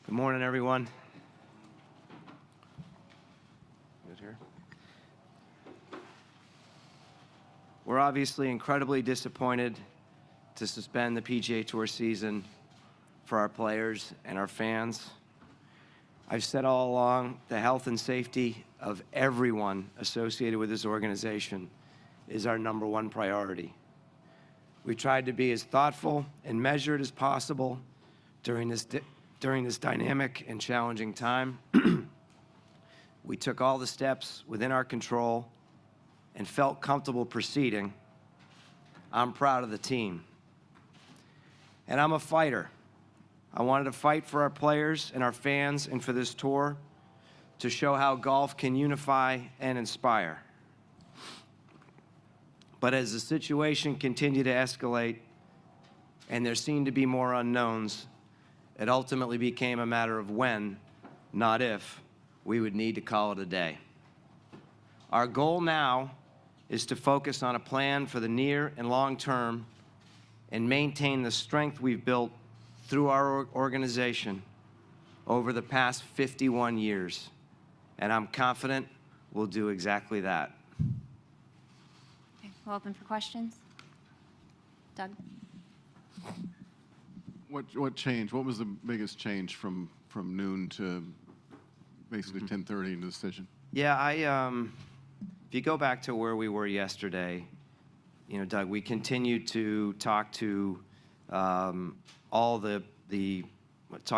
Good morning, everyone. Good here. We're obviously incredibly disappointed to suspend the PGA Tour season for our players and our fans. I've said all along, the health and safety of everyone associated with this organization is our #1 priority. We tried to be as thoughtful and measured as possible during this dynamic and challenging time. We took all the steps within our control and felt comfortable proceeding. I'm proud of the team. And I'm a fighter. I wanted to fight for our players and our fans and for this tour to show how golf can unify and inspire. But as the situation continued to escalate and there seemed to be more unknowns, it ultimately became a matter of when, not if, we would need to call it a day. Our goal now is to focus on a plan for the near and long term and maintain the strength we've built through our organization over the past 51 years. And I'm confident we'll do exactly that. Okay, we'll open for questions. Doug? What changed? What was the biggest change from noon to basically 10:30 in the decision? Yeah, if you go back to where we were yesterday, Doug, we continued to talk to talk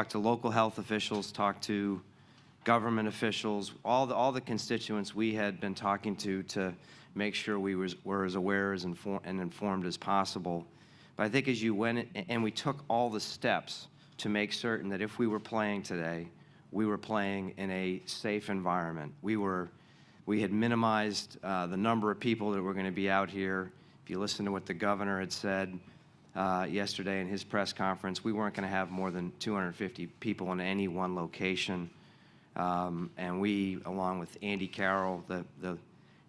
to local health officials, talk to government officials, all the constituents we had been talking to make sure we were as aware and informed as possible. But I think as you went and we took all the steps to make certain that if we were playing today, we were playing in a safe environment. We had minimized the number of people that were going to be out here. If you listen to what the governor had said yesterday in his press conference, we weren't going to have more than 250 people in any one location. And we, along with Andy Carroll, the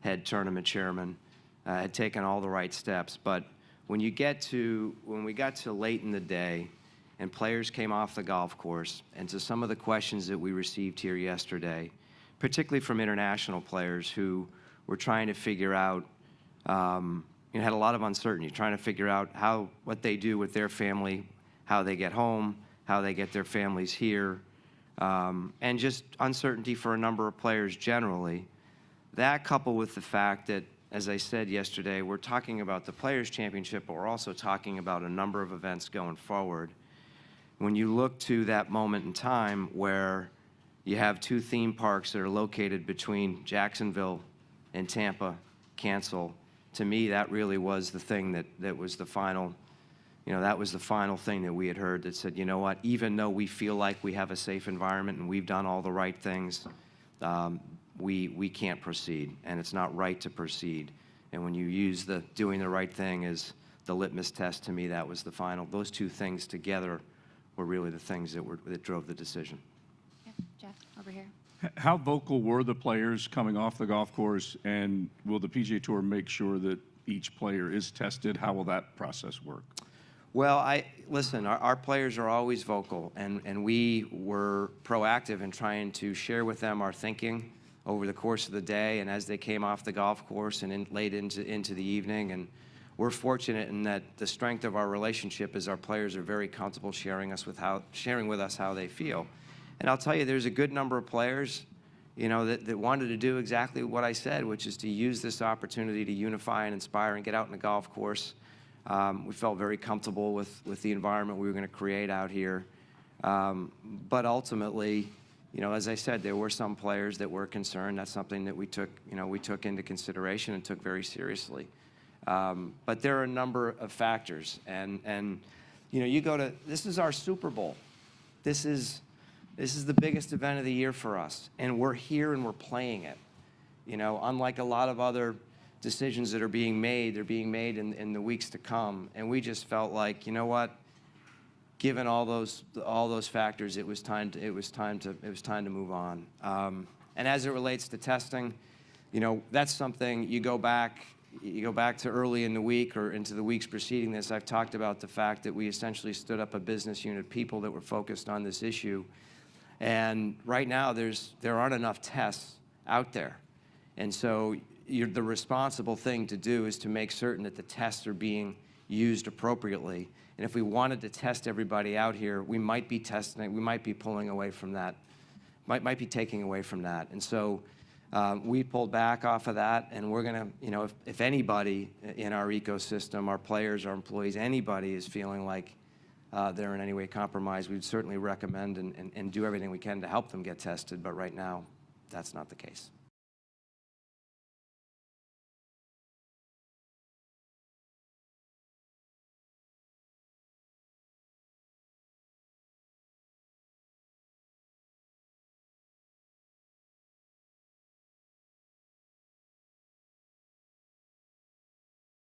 head tournament chairman, had taken all the right steps. But when we got to late in the day and players came off the golf course, and to some of the questions that we received here yesterday, particularly from international players who were trying to figure out, had a lot of uncertainty, trying to figure out what they do with their family, how they get home, how they get their families here, and just uncertainty for a number of players generally. That coupled with the fact that, as I said yesterday, we're talking about the Players' Championship, but we're also talking about a number of events going forward. When you look to that moment in time where you have two theme parks that are located between Jacksonville and Tampa cancel, to me, that really was the thing that was the final, that was the final thing that we had heard that said, you know what, even though we feel like we have a safe environment and we've done all the right things, we can't proceed, and it's not right to proceed. And when you use doing the right thing as the litmus test, to me, that was the final. Those two things together were really the things that drove the decision. Yeah, Jeff, over here. How vocal were the players coming off the golf course, and will the PGA Tour make sure that each player is tested? How will that process work? Well, listen, our players are always vocal, and we were proactive in trying to share with them our thinking over the course of the day and as they came off the golf course and late into the evening. And we're fortunate in that the strength of our relationship is our players are very comfortable sharing with us how they feel. And I'll tell you, there's a good number of players, that wanted to do exactly what I said, which is to use this opportunity to unify and inspire and get out in the golf course. We felt very comfortable with the environment we were going to create out here. But ultimately, as I said, there were some players that were concerned. That's something that we took into consideration and took very seriously. But there are a number of factors, and you go to, this is our Super Bowl. This is the biggest event of the year for us, and we're here and we're playing it. Unlike a lot of other decisions that are being made, they're being made in the weeks to come. And we just felt like, you know what? Given all those factors, it was time to move on. And as it relates to testing, that's something you go back to early in the week or into the weeks preceding this. I've talked about the fact that we essentially stood up a business unit, people that were focused on this issue. And right now, there aren't enough tests out there. And so the responsible thing to do is to make certain that the tests are being used appropriately. And if we wanted to test everybody out here, we might be testing, we might be pulling away from that, might be taking away from that. And so we pulled back off of that, and we're going to, you know, if anybody in our ecosystem, our players, our employees, anybody is feeling like they're in any way compromised, we'd certainly recommend and do everything we can to help them get tested. But right now, that's not the case.